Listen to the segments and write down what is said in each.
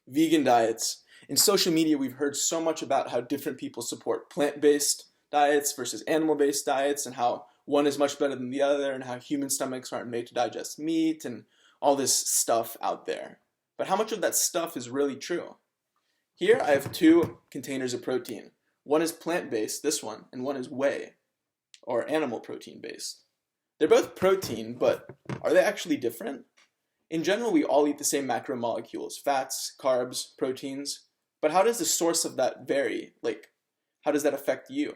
Vegan diets. In social media, we've heard so much about how different people support plant-based diets versus animal-based diets and how one is much better than the other and how human stomachs aren't made to digest meat and all this stuff out there. But how much of that stuff is really true? Here I have two containers of protein. One is plant-based, this one, and one is whey, or animal protein-based. They're both protein, but are they actually different? In general, we all eat the same macromolecules, fats, carbs, proteins, but how does the source of that vary? Like, how does that affect you?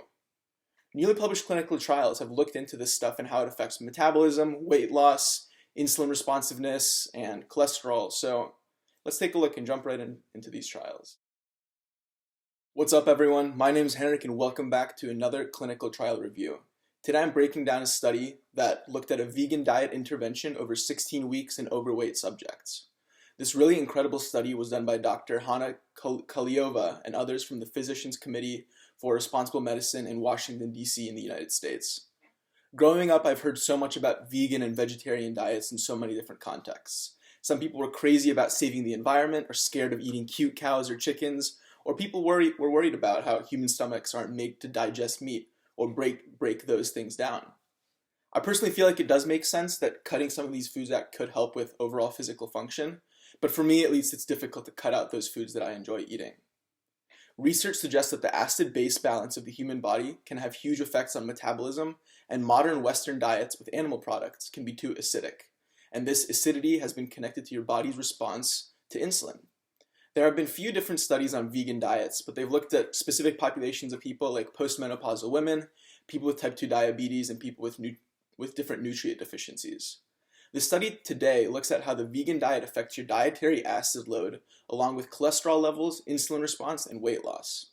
Newly published clinical trials have looked into this stuff and how it affects metabolism, weight loss, insulin responsiveness, and cholesterol. So let's take a look and jump right into these trials. What's up, everyone? My name is Henrik, and welcome back to another clinical trial review. Today I'm breaking down a study that looked at a vegan diet intervention over 16 weeks in overweight subjects. This really incredible study was done by Dr. Hana Kahleova and others from the Physicians Committee for Responsible Medicine in Washington, D.C. in the United States. Growing up, I've heard so much about vegan and vegetarian diets in so many different contexts. Some people were crazy about saving the environment or scared of eating cute cows or chickens, or people were worried about how human stomachs aren't made to digest meat or break those things down. I personally feel like it does make sense that cutting some of these foods out could help with overall physical function, but for me at least it's difficult to cut out those foods that I enjoy eating. Research suggests that the acid-base balance of the human body can have huge effects on metabolism, and modern Western diets with animal products can be too acidic, and this acidity has been connected to your body's response to insulin. There have been few different studies on vegan diets, but they've looked at specific populations of people like postmenopausal women, people with type 2 diabetes, and people with different nutrient deficiencies. The study today looks at how the vegan diet affects your dietary acid load, along with cholesterol levels, insulin response, and weight loss.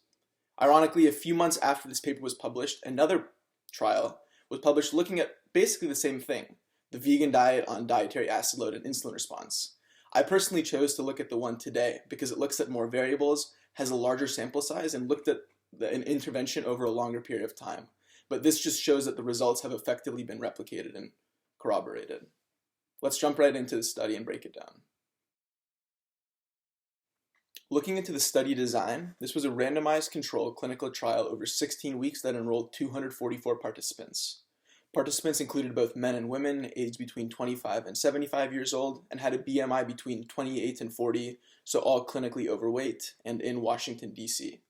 Ironically, a few months after this paper was published, another trial was published looking at basically the same thing, the vegan diet on dietary acid load and insulin response. I personally chose to look at the one today because it looks at more variables, has a larger sample size, and looked at an intervention over a longer period of time. But this just shows that the results have effectively been replicated and corroborated. Let's jump right into the study and break it down. Looking into the study design, this was a randomized controlled clinical trial over 16 weeks that enrolled 244 participants. Participants included both men and women aged between 25 and 75 years old and had a BMI between 28 and 40, so all clinically overweight and in Washington, D.C.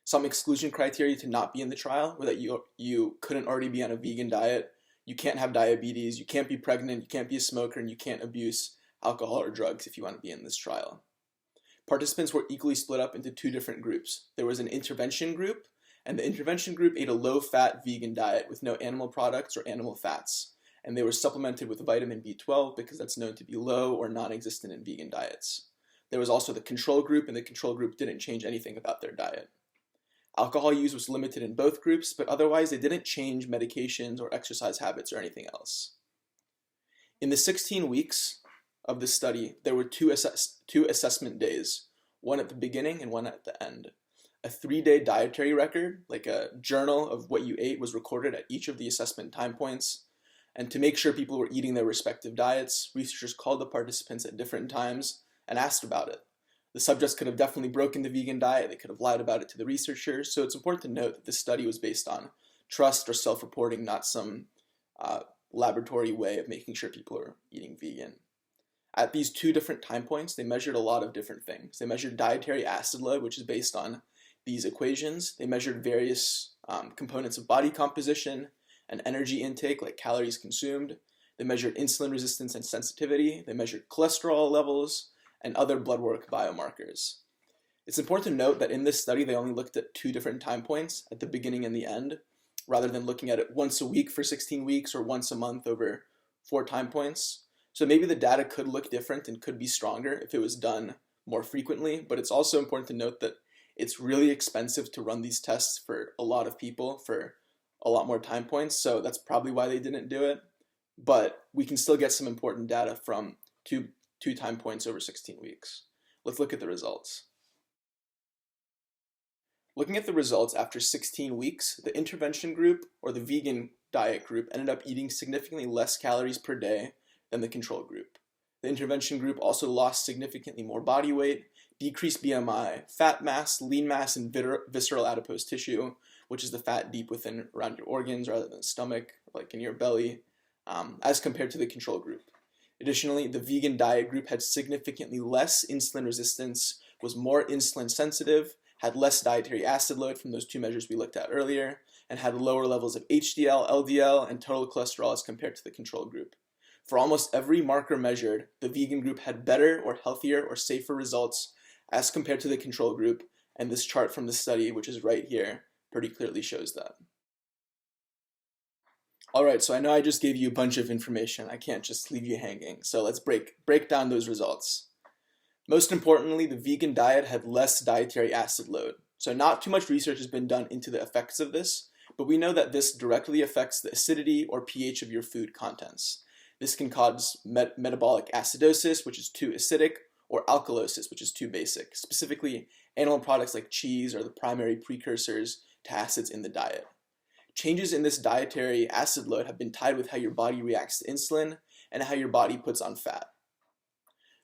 Some exclusion criteria to not be in the trial were that you couldn't already be on a vegan diet, you can't have diabetes, you can't be pregnant, you can't be a smoker, and you can't abuse alcohol or drugs if you want to be in this trial. Participants were equally split up into two different groups. There was an intervention group, and the intervention group ate a low-fat vegan diet with no animal products or animal fats, and they were supplemented with vitamin B12 because that's known to be low or non-existent in vegan diets. There was also the control group, and the control group didn't change anything about their diet. Alcohol use was limited in both groups, but otherwise they didn't change medications or exercise habits or anything else. In the 16 weeks of the study, there were two assessment days, one at the beginning and one at the end. A 3-day dietary record, like a journal of what you ate, was recorded at each of the assessment time points. And to make sure people were eating their respective diets, researchers called the participants at different times and asked about it. The subjects could have definitely broken the vegan diet, they could have lied about it to the researchers, so it's important to note that this study was based on trust or self-reporting, not some laboratory way of making sure people are eating vegan. At these two different time points, they measured a lot of different things. They measured dietary acid load, which is based on these equations. They measured various components of body composition and energy intake, like calories consumed. They measured insulin resistance and sensitivity. They measured cholesterol levels and other blood work biomarkers. It's important to note that in this study, they only looked at two different time points, at the beginning and the end, rather than looking at it once a week for 16 weeks or once a month over 4 time points. So maybe the data could look different and could be stronger if it was done more frequently, but it's also important to note that it's really expensive to run these tests for a lot of people for a lot more time points, so that's probably why they didn't do it. But we can still get some important data from two time points over 16 weeks. Let's look at the results. Looking at the results after 16 weeks, the intervention group, or the vegan diet group, ended up eating significantly less calories per day than the control group. The intervention group also lost significantly more body weight, decreased BMI, fat mass, lean mass, and visceral adipose tissue, which is the fat deep within around your organs rather than the stomach, like in your belly, as compared to the control group. Additionally, the vegan diet group had significantly less insulin resistance, was more insulin sensitive, had less dietary acid load from those two measures we looked at earlier, and had lower levels of HDL, LDL, and total cholesterol as compared to the control group. For almost every marker measured, the vegan group had better or healthier or safer results as compared to the control group, and this chart from the study, which is right here, pretty clearly shows that. Alright, so I know I just gave you a bunch of information. I can't just leave you hanging. So let's break down those results. Most importantly, the vegan diet had less dietary acid load. So not too much research has been done into the effects of this, but we know that this directly affects the acidity or pH of your food contents. This can cause metabolic acidosis, which is too acidic, or alkalosis, which is too basic. Specifically, animal products like cheese are the primary precursors to acids in the diet. Changes in this dietary acid load have been tied with how your body reacts to insulin and how your body puts on fat.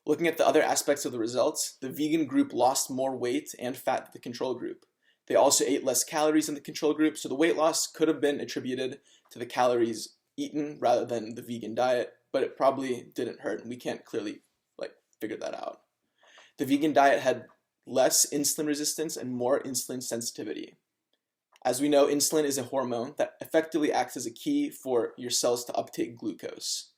Looking at the other aspects of the results, the vegan group lost more weight and fat than the control group. They also ate less calories in the control group, so the weight loss could have been attributed to the calories eaten rather than the vegan diet, but it probably didn't hurt, and we can't clearly figure that out. The vegan diet had less insulin resistance and more insulin sensitivity. As we know, insulin is a hormone that effectively acts as a key for your cells to uptake glucose.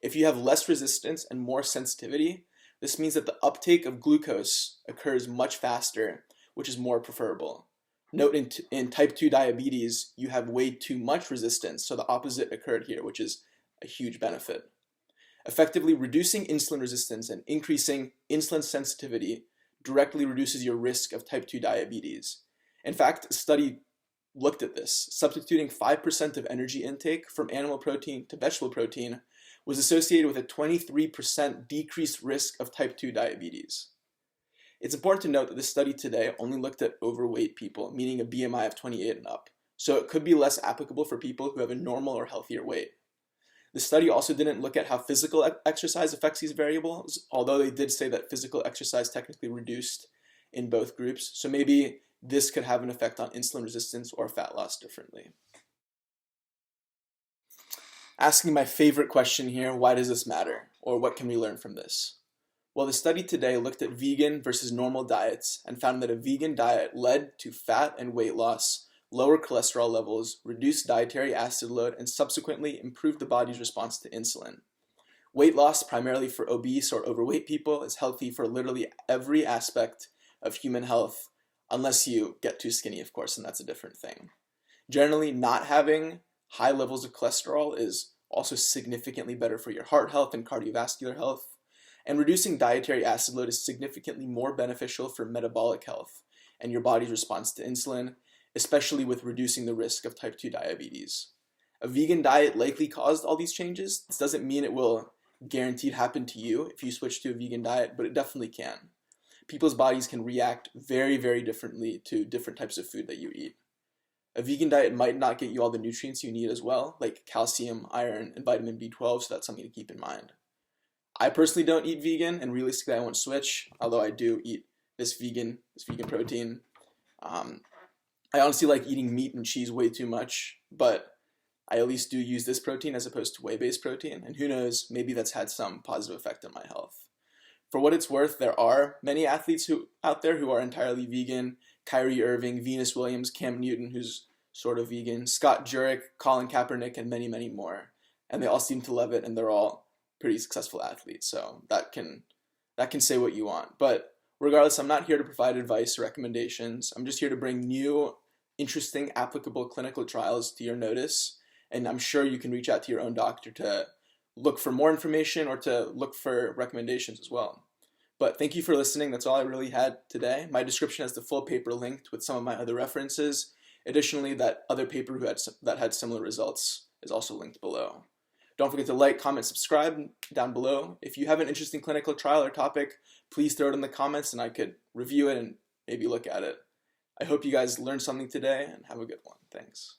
If you have less resistance and more sensitivity, this means that the uptake of glucose occurs much faster, which is more preferable. Note in type 2 diabetes, you have way too much resistance, so the opposite occurred here, which is a huge benefit. Effectively reducing insulin resistance and increasing insulin sensitivity directly reduces your risk of type 2 diabetes. In fact, a study looked at this. Substituting 5% of energy intake from animal protein to vegetable protein was associated with a 23% decreased risk of type 2 diabetes. It's important to note that this study today only looked at overweight people, meaning a BMI of 28 and up, so it could be less applicable for people who have a normal or healthier weight. The study also didn't look at how physical exercise affects these variables, although they did say that physical exercise technically reduced in both groups, so maybe this could have an effect on insulin resistance or fat loss differently. Asking my favorite question here, why does this matter? Or what can we learn from this? Well, the study today looked at vegan versus normal diets and found that a vegan diet led to fat and weight loss, lower cholesterol levels, reduced dietary acid load, and subsequently improved the body's response to insulin. Weight loss, primarily for obese or overweight people, is healthy for literally every aspect of human health, unless you get too skinny, of course, and that's a different thing. Generally, not having high levels of cholesterol is also significantly better for your heart health and cardiovascular health, and reducing dietary acid load is significantly more beneficial for metabolic health and your body's response to insulin, especially with reducing the risk of type 2 diabetes. A vegan diet likely caused all these changes. This doesn't mean it will guaranteed happen to you if you switch to a vegan diet, but it definitely can. People's bodies can react very, very differently to different types of food that you eat. A vegan diet might not get you all the nutrients you need as well, like calcium, iron, and vitamin B12, so that's something to keep in mind. I personally don't eat vegan, and realistically I won't switch, although I do eat this vegan protein. I honestly like eating meat and cheese way too much, but I at least do use this protein as opposed to whey-based protein, and who knows, maybe that's had some positive effect on my health. For what it's worth, there are many athletes out there who are entirely vegan. Kyrie Irving, Venus Williams, Cam Newton, who's sort of vegan, Scott Jurek, Colin Kaepernick, and many, many more. And they all seem to love it, and they're all pretty successful athletes, so that can say what you want. But regardless, I'm not here to provide advice or recommendations. I'm just here to bring new, interesting, applicable clinical trials to your notice, and I'm sure you can reach out to your own doctor to look for more information or to look for recommendations as well. But thank you for listening. That's all I really had today. My description has the full paper linked with some of my other references. Additionally, that other paper that had similar results is also linked below. Don't forget to like, comment, subscribe down below. If you have an interesting clinical trial or topic, please throw it in the comments and I could review it and maybe look at it. I hope you guys learned something today and have a good one. Thanks.